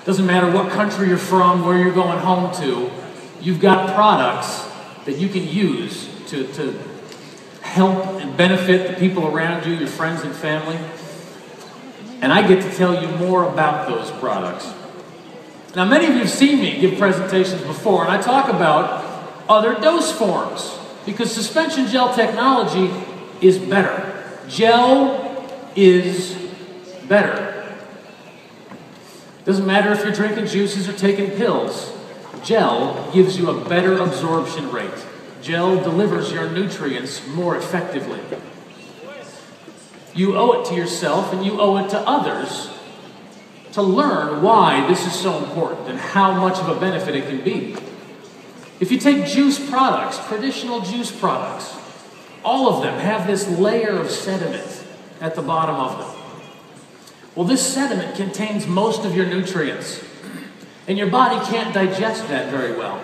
Doesn't matter what country you're from, where you're going home to, you've got products that you can use to help and benefit the people around you, your friends and family. And I get to tell you more about those products. Now, many of you have seen me give presentations before, and I talk about other dose forms, because suspension gel technology is better. Gel is better. Doesn't matter if you're drinking juices or taking pills. Gel gives you a better absorption rate. Gel delivers your nutrients more effectively. You owe it to yourself and you owe it to others to learn why this is so important and how much of a benefit it can be. If you take juice products, traditional juice products, all of them have this layer of sediment at the bottom of them. Well, this sediment contains most of your nutrients, and your body can't digest that very well.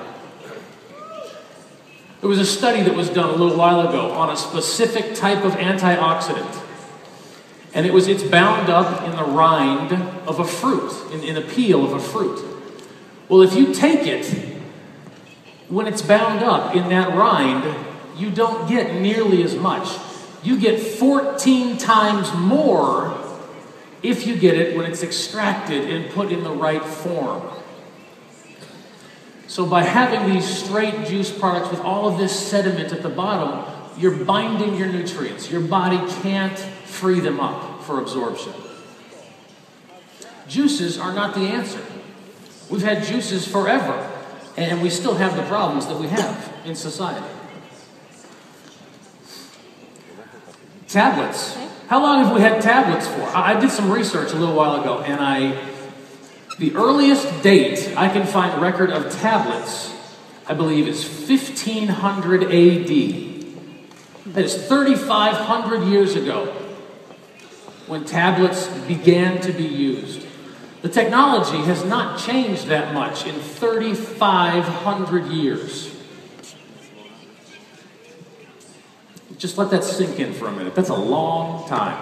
There was a study that was done a little while ago on a specific type of antioxidant, and it's bound up in the rind of a fruit, in the peel of a fruit. Well, if you take it, when it's bound up in that rind, you don't get nearly as much. You get 14 times more if you get it when it's extracted and put in the right form. So by having these straight juice products with all of this sediment at the bottom, you're binding your nutrients. Your body can't free them up for absorption. Juices are not the answer. We've had juices forever, and we still have the problems that we have in society. Tablets. How long have we had tablets for? I did some research a little while ago, and the earliest date I can find record of tablets, I believe, is 1500 AD. That is 3,500 years ago when tablets began to be used. The technology has not changed that much in 3,500 years. Just let that sink in for a minute. That's a long time.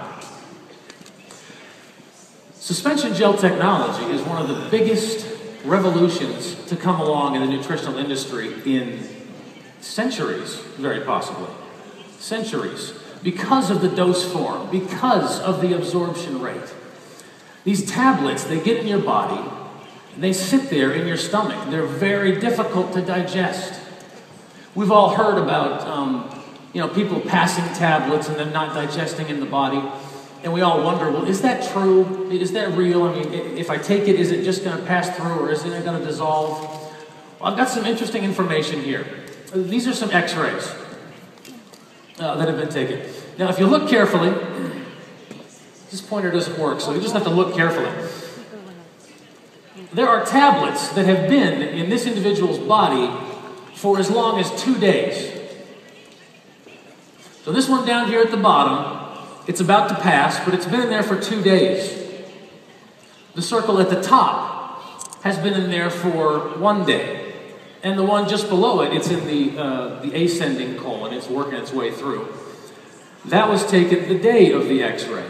Suspension gel technology is one of the biggest revolutions to come along in the nutritional industry in centuries, very possibly. Centuries. Because of the dose form, because of the absorption rate. These tablets, they get in your body, and they sit there in your stomach. They're very difficult to digest. We've all heard about people passing tablets and them not digesting in the body. And we all wonder, well, is that true? Is that real? I mean, if I take it, is it just going to pass through, or is it going to dissolve? Well, I've got some interesting information here. These are some x-rays that have been taken. Now, if you look carefully, this pointer doesn't work, so you just have to look carefully. There are tablets that have been in this individual's body for as long as 2 days. So this one down here at the bottom, it's about to pass, but it's been in there for 2 days. The circle at the top has been in there for 1 day. And the one just below it, it's in the ascending colon. It's working its way through. That was taken the day of the x-ray.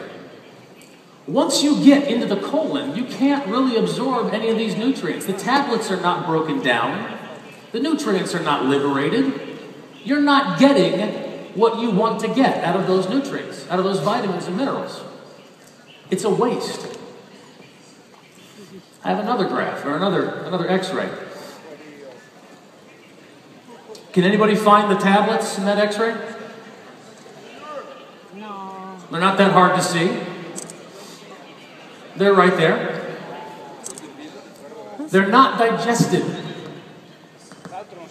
Once you get into the colon, you can't really absorb any of these nutrients. The tablets are not broken down. The nutrients are not liberated. You're not getting what you want to get out of those nutrients, out of those vitamins and minerals. It's a waste. I have another graph, or another x-ray. Can anybody find the tablets in that x-ray? No. They're not that hard to see. They're right there. They're not digested.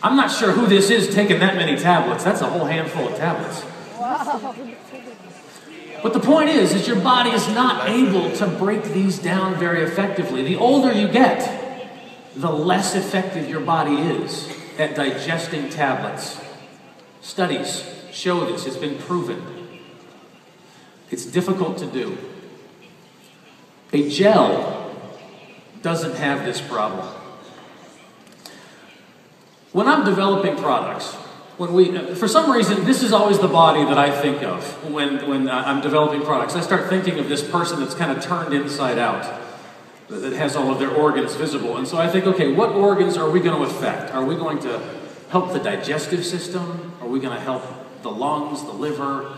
I'm not sure who this is taking that many tablets. That's a whole handful of tablets. Wow. But the point is your body is not able to break these down very effectively. The older you get, the less effective your body is at digesting tablets. Studies show this. It's been proven. It's difficult to do. A gel doesn't have this problem. When I'm developing products, for some reason, this is always the body that I think of when I'm developing products. I start thinking of this person that's kind of turned inside out. that has all of their organs visible. And so I think, okay, what organs are we going to affect? Are we going to help the digestive system? Are we going to help the lungs, the liver?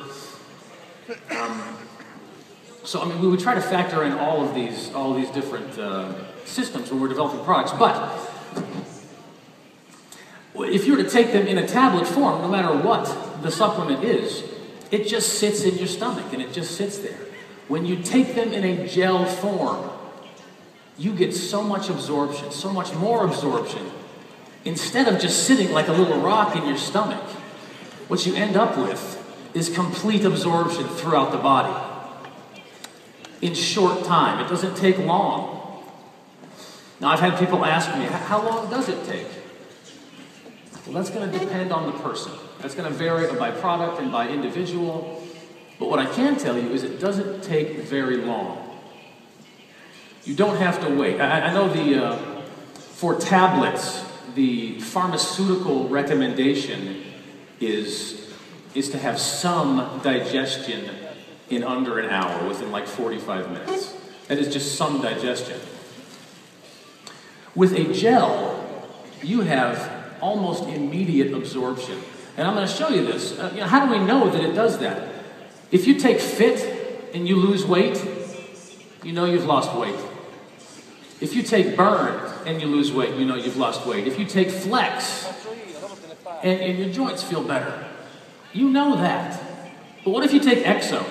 So I mean, we would try to factor in all of these different systems when we're developing products. But if you were to take them in a tablet form, no matter what the supplement is, it just sits in your stomach and it just sits there. When you take them in a gel form, you get so much absorption, so much more absorption. Instead of just sitting like a little rock in your stomach, what you end up with is complete absorption throughout the body in short time. It doesn't take long. Now, I've had people ask me, how long does it take? Well, that's going to depend on the person. That's going to vary by product and by individual. But what I can tell you is it doesn't take very long. You don't have to wait. I know for tablets, the pharmaceutical recommendation is to have some digestion in under an hour, within like 45 minutes. That is just some digestion. With a gel, you have almost immediate absorption. And I'm going to show you this. How do we know that it does that? If you take Fit and you lose weight, you know you've lost weight. If you take Burn and you lose weight, you know you've lost weight. If you take Flex and your joints feel better, you know that. But what if you take Exo?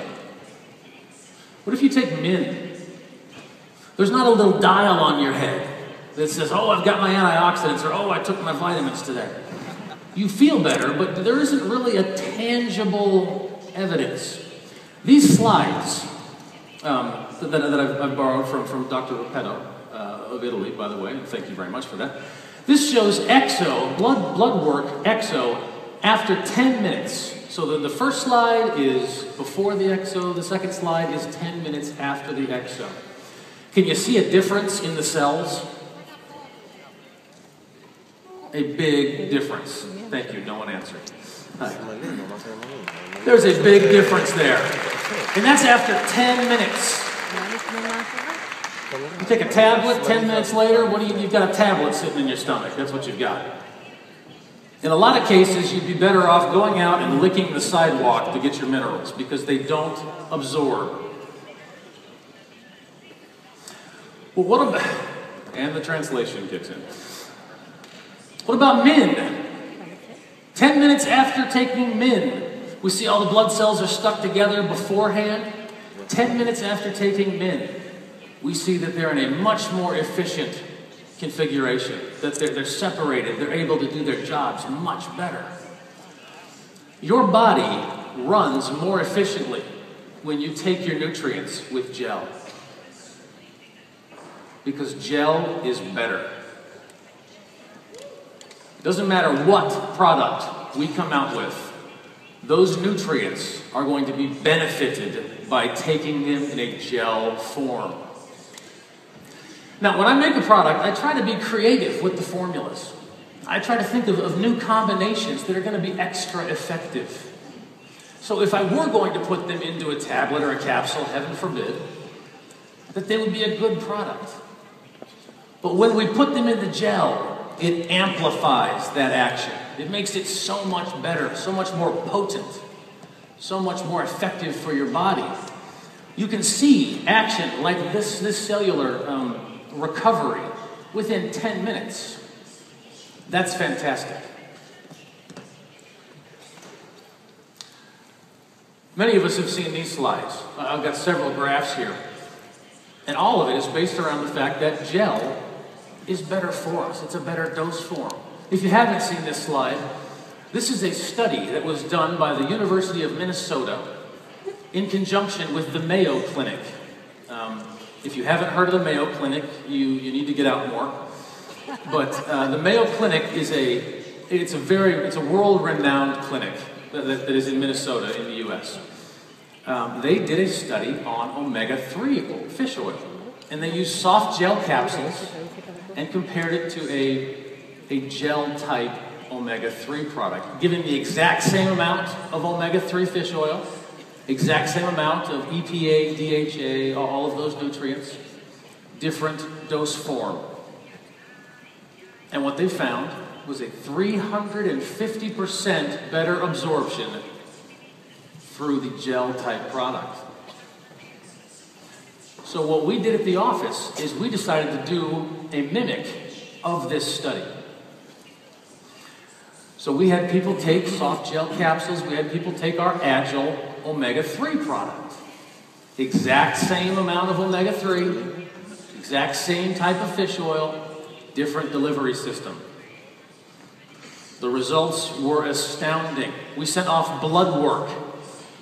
What if you take Min? There's not a little dial on your head that says, oh, I've got my antioxidants, or oh, I took my vitamins today. You feel better, but there isn't really a tangible evidence. These slides that I've borrowed from Dr. Repetto of Italy, by the way, and thank you very much for that. This shows Exo, blood work, Exo, after 10 minutes. So the first slide is before the Exo, the second slide is 10 minutes after the Exo. Can you see a difference in the cells? A big difference. Thank you, no one answered. Hi. There's a big difference there. And that's after 10 minutes. You take a tablet, 10 minutes later, you've got a tablet sitting in your stomach. That's what you've got. In a lot of cases, you'd be better off going out and licking the sidewalk to get your minerals because they don't absorb. Well, what about... And the translation kicks in. What about Min? 10 minutes after taking Min, we see all the blood cells are stuck together beforehand. 10 minutes after taking Min, we see that they're in a much more efficient configuration, that they're separated, they're able to do their jobs much better. Your body runs more efficiently when you take your nutrients with gel, because gel is better. It doesn't matter what product we come out with, those nutrients are going to be benefited by taking them in a gel form. Now, when I make a product, I try to be creative with the formulas. I try to think of new combinations that are going to be extra effective. So if I were going to put them into a tablet or a capsule, heaven forbid, that they would be a good product. But when we put them in the gel, it amplifies that action. It makes it so much better, so much more potent, so much more effective for your body. You can see action like this cellular recovery within 10 minutes. That's fantastic. Many of us have seen these slides. I've got several graphs here. And all of it is based around the fact that gel is better for us. It's a better dose form. If you haven't seen this slide, this is a study that was done by the University of Minnesota in conjunction with the Mayo Clinic. If you haven't heard of the Mayo Clinic, you need to get out more. But the Mayo Clinic is a world-renowned clinic that is in Minnesota in the U.S. They did a study on omega-3 fish oil, and they used soft gel capsules and compared it to a gel-type omega-3 product, giving the exact same amount of omega-3 fish oil, exact same amount of EPA, DHA, all of those nutrients, different dose form. And what they found was a 350% better absorption through the gel type product. So what we did at the office is we decided to do a mimic of this study. So we had people take soft gel capsules, we had people take our Agile omega-3 product. Exact same amount of omega-3, exact same type of fish oil, different delivery system. The results were astounding. We sent off blood work.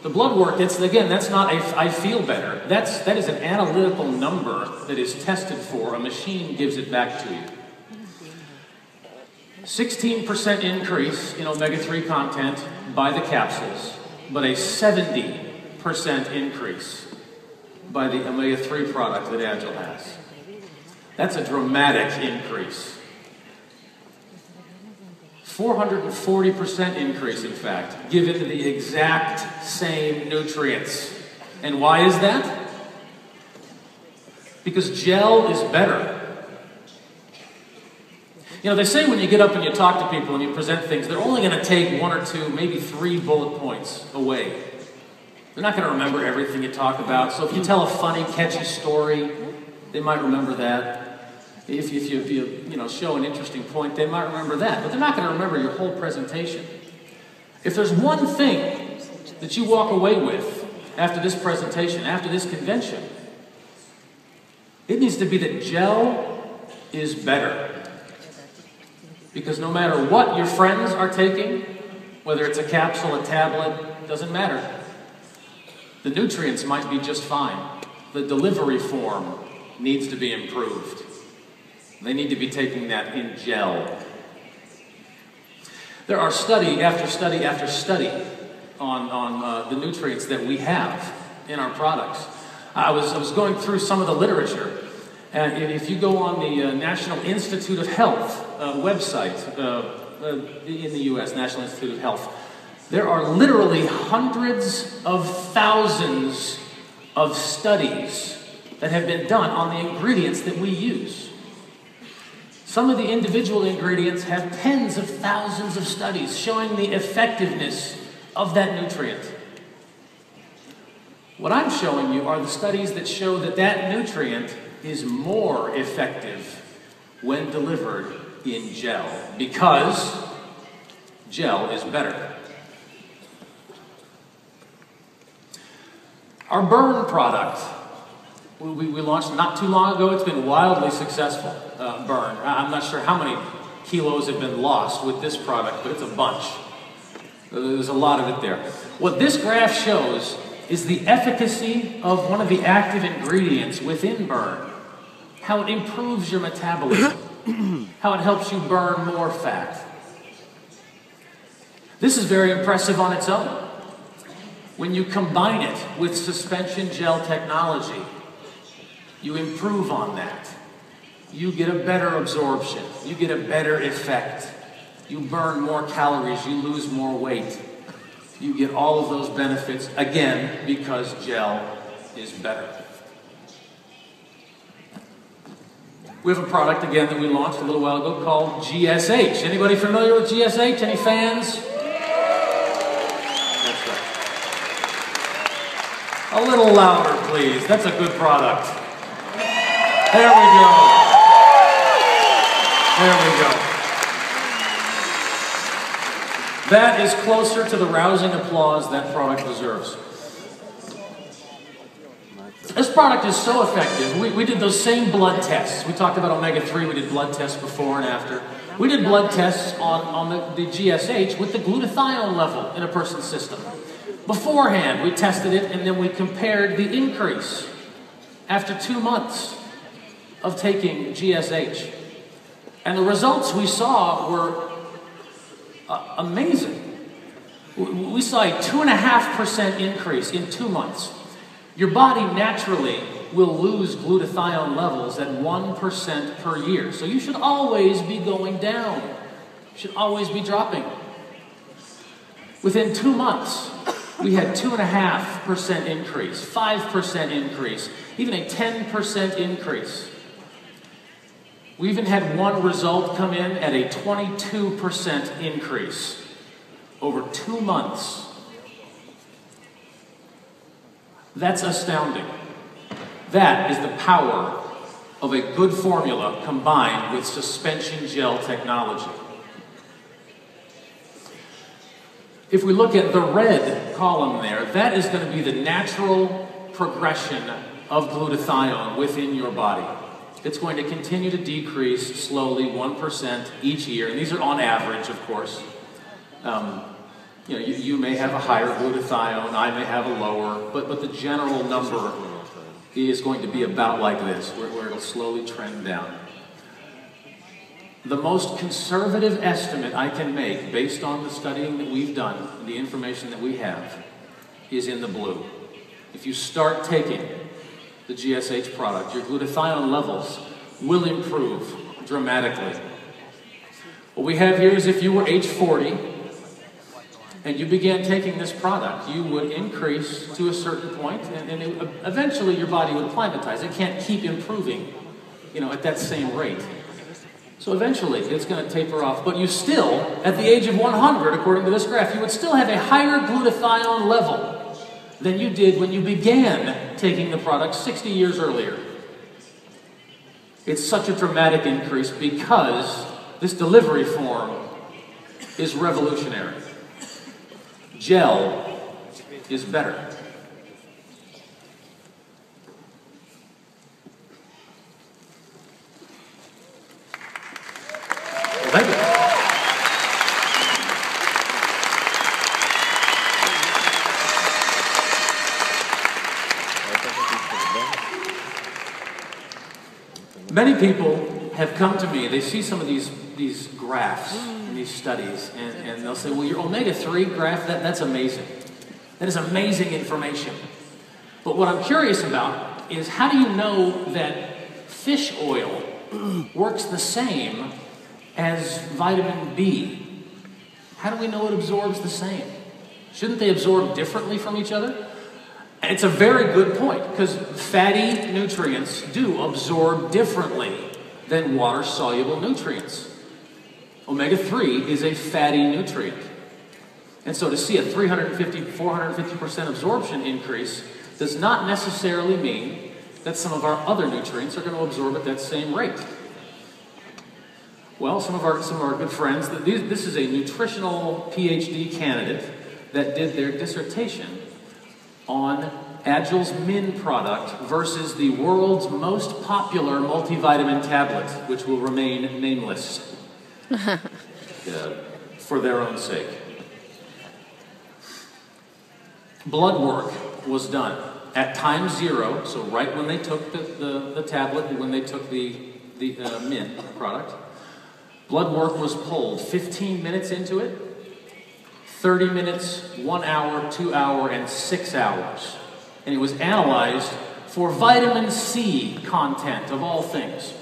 The blood work, that's not a I feel better. That is an analytical number that is tested for. A machine gives it back to you. 16% increase in omega-3 content by the capsules, but a 70% increase by the omega-3 product that Agile has. That's a dramatic increase. 440% increase, in fact, given the exact same nutrients. And why is that? Because gel is better. You know, they say when you get up and you talk to people and you present things, they're only going to take 1 or 2, maybe 3 bullet points away. They're not going to remember everything you talk about. So if you tell a funny, catchy story, they might remember that. If you show an interesting point, they might remember that. But they're not going to remember your whole presentation. If there's one thing that you walk away with after this presentation, after this convention, it needs to be that gel is better. Because no matter what your friends are taking, whether it's a capsule, a tablet, doesn't matter. The nutrients might be just fine. The delivery form needs to be improved. They need to be taking that in gel. There are study after study after study on the nutrients that we have in our products. I was going through some of the literature. And if you go on the National Institute of Health website in the U.S., National Institute of Health, there are literally hundreds of thousands of studies that have been done on the ingredients that we use. Some of the individual ingredients have tens of thousands of studies showing the effectiveness of that nutrient. What I'm showing you are the studies that show that that nutrient is more effective when delivered in gel, because gel is better. Our burn product, we launched not too long ago. It's been wildly successful, burn. I'm not sure how many kilos have been lost with this product, but it's a bunch. There's a lot of it there. What this graph shows is the efficacy of one of the active ingredients within burn. How it improves your metabolism. How it helps you burn more fat. This is very impressive on its own. When you combine it with suspension gel technology, you improve on that. You get a better absorption. You get a better effect. You burn more calories. You lose more weight. You get all of those benefits, again, because gel is better. We have a product, again, that we launched a little while ago called GSH. Anybody familiar with GSH? Any fans? That's right. A little louder, please. That's a good product. There we go. There we go. That is closer to the rousing applause that product deserves. This product is so effective. We did those same blood tests. We talked about omega-3. We did blood tests before and after. We did blood tests on the GSH with the glutathione level in a person's system. Beforehand, we tested it, and then we compared the increase after 2 months of taking GSH. And the results we saw were amazing. We saw a 2.5% increase in 2 months. Your body naturally will lose glutathione levels at 1% per year. So you should always be going down. You should always be dropping. Within 2 months, we had 2.5% increase, 5% increase, even a 10% increase We even had one result come in at a 22% increase over 2 months. That's astounding. That is the power of a good formula combined with suspension gel technology. If we look at the red column there, that is going to be the natural progression of glutathione within your body. It's going to continue to decrease slowly, 1% each year, and these are on average, of course. You may have a higher glutathione, I may have a lower, but the general number is going to be about like this, where it'll slowly trend down. The most conservative estimate I can make, based on the studying that we've done, and the information that we have, is in the blue. If you start taking the GSH product, your glutathione levels will improve dramatically. What we have here is if you were age 40 and you began taking this product, you would increase to a certain point, and eventually your body would acclimatize. It can't keep improving, at that same rate. So eventually it's going to taper off, but you still, at the age of 100, according to this graph, you would still have a higher glutathione level than you did when you began taking the product 60 years earlier. It's such a dramatic increase because this delivery form is revolutionary. Gel is better. Well, thank you. Many people have come to me, they see some of these graphs and these studies, and they'll say, well, your omega-3 graph, that's amazing. That is amazing information. But what I'm curious about is, how do you know that fish oil works the same as vitamin B? How do we know it absorbs the same? Shouldn't they absorb differently from each other? And it's a very good point, because fatty nutrients do absorb differently than water-soluble nutrients. Omega-3 is a fatty nutrient. And so to see a 450% absorption increase does not necessarily mean that some of our other nutrients are going to absorb at that same rate. Well, some of our good friends, this is a nutritional PhD candidate that did their dissertation on Agile's Min product versus the world's most popular multivitamin tablet, which will remain nameless for their own sake. Blood work was done at time 0, so right when they took the tablet and when they took the Min product. Blood work was pulled 15 minutes into it, 30 minutes, 1 hour, 2 hour, and 6 hours. And it was analyzed for vitamin C content, of all things.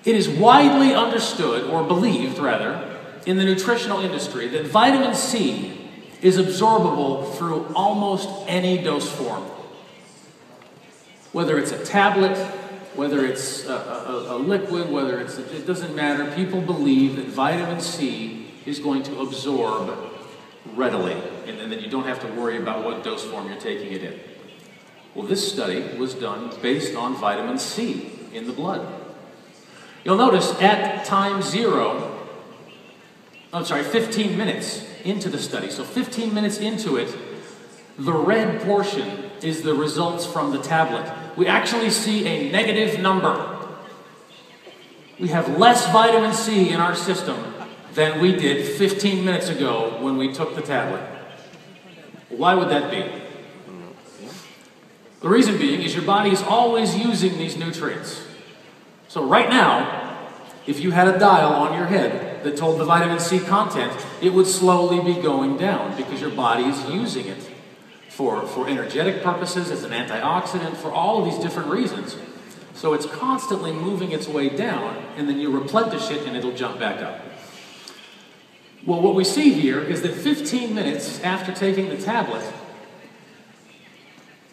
It is widely understood, or believed rather, in the nutritional industry that vitamin C is absorbable through almost any dose form. Whether it's a tablet, whether it's a liquid, it doesn't matter. People believe that vitamin C is going to absorb readily, and that you don't have to worry about what dose form you're taking it in. Well, this study was done based on vitamin C in the blood. You'll notice at time 15 minutes into the study, so 15 minutes into it, the red portion is the results from the tablet. We actually see a negative number. We have less vitamin C in our system than we did 15 minutes ago when we took the tablet. Why would that be? The reason being is your body is always using these nutrients. So right now, if you had a dial on your head that told the vitamin C content, it would slowly be going down because your body is using it for energetic purposes, as an antioxidant, for all of these different reasons. So it's constantly moving its way down, and then you replenish it and it'll jump back up. Well, what we see here is that 15 minutes after taking the tablet,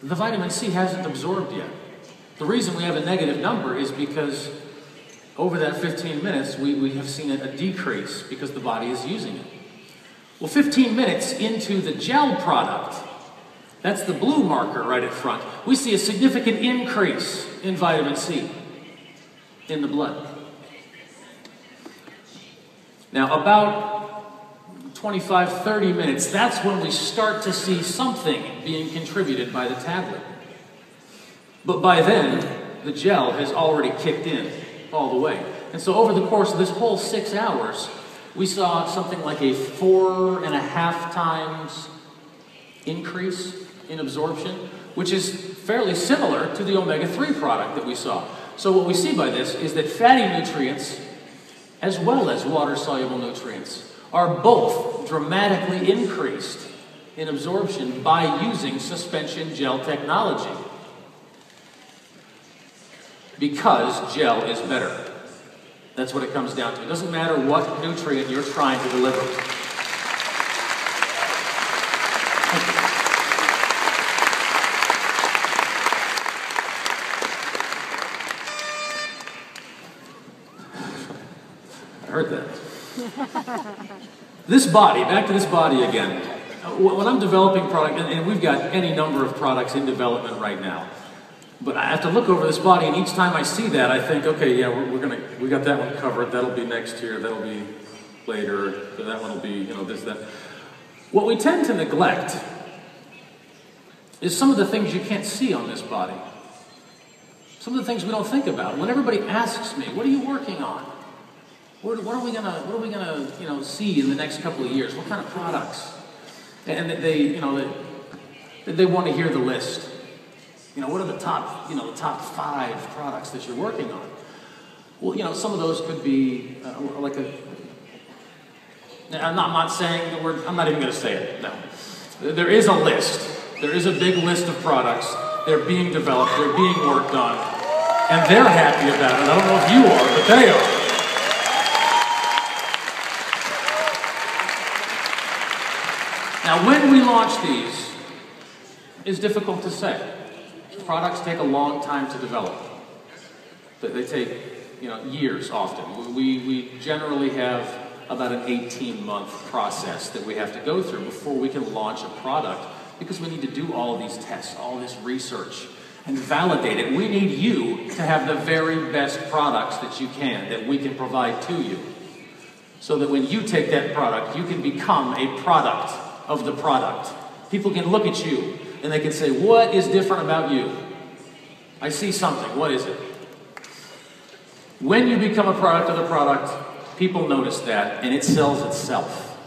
the vitamin C hasn't absorbed yet. The reason we have a negative number is because over that 15 minutes, we have seen a decrease because the body is using it. Well, 15 minutes into the gel product, that's the blue marker right at front, we see a significant increase in vitamin C in the blood. Now, about 25, 30 minutes, that's when we start to see something being contributed by the tablet. But by then, the gel has already kicked in all the way. And so over the course of this whole 6 hours, we saw something like a 4.5 times increase in absorption, which is fairly similar to the omega-3 product that we saw. So what we see by this is that fatty nutrients, as well as water-soluble nutrients, are both dramatically increased in absorption by using suspension gel technology. Because gel is better. That's what it comes down to. It doesn't matter what nutrient you're trying to deliver. I heard that. This body, back to this body again. When I'm developing product, and we've got any number of products in development right now, but I have to look over this body, and each time I see that, I think, okay, yeah, we got that one covered. That'll be next year. That'll be later. That one will be, this, that. What we tend to neglect is some of the things you can't see on this body. Some of the things we don't think about. When everybody asks me, "What are you working on? What are we gonna, see in the next couple of years? What kind of products?" And they want to hear the list. What are the top 5 products that you're working on? Well, some of those could be I'm not saying the word, I'm not even going to say it, no. There is a list. There is a big list of products. They're being developed, they're being worked on, and they're happy about it. I don't know if you are, but they are. Now, when we launch these, is difficult to say. Products take a long time to develop. They take, years often. We generally have about an 18-month process that we have to go through before we can launch a product, because we need to do all of these tests, all this research, and validate it. We need you to have the very best products that you can, that we can provide to you, so that when you take that product, you can become a product of the product. People can look at you and they can say, "What is different about you? I see something. What is it?" When you become a product of the product, people notice that, and it sells itself.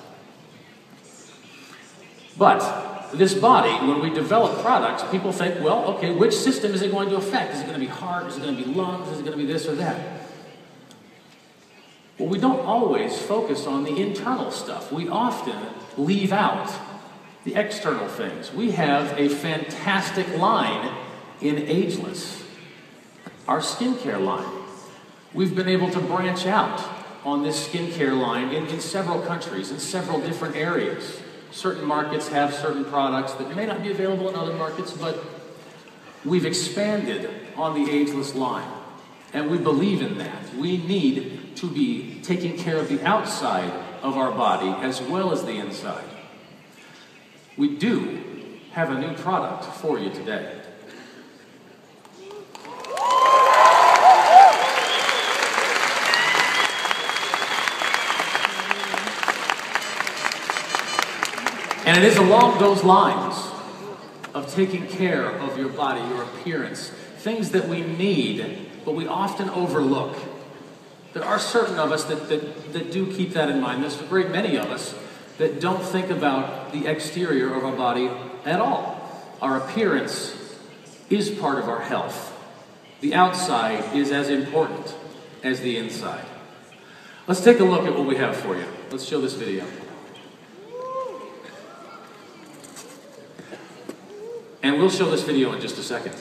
But this body, when we develop products, people think, well, okay, which system is it going to affect? Is it going to be heart? Is it going to be lungs? Is it going to be this or that? Well, we don't always focus on the internal stuff. We often leave out the external things. We have a fantastic line in Ageless, our skincare line. We've been able to branch out on this skincare line in several countries, in several different areas. Certain markets have certain products that may not be available in other markets, but we've expanded on the Ageless line, and we believe in that. We need to be taking care of the outside of our body as well as the inside. We do have a new product for you today. And it is along those lines of taking care of your body, your appearance, things that we need, but we often overlook. There are certain of us that do keep that in mind. There's a great many of us that don't think about the exterior of our body at all. Our appearance is part of our health. The outside is as important as the inside. Let's take a look at what we have for you. Let's show this video. And we'll show this video in just a second.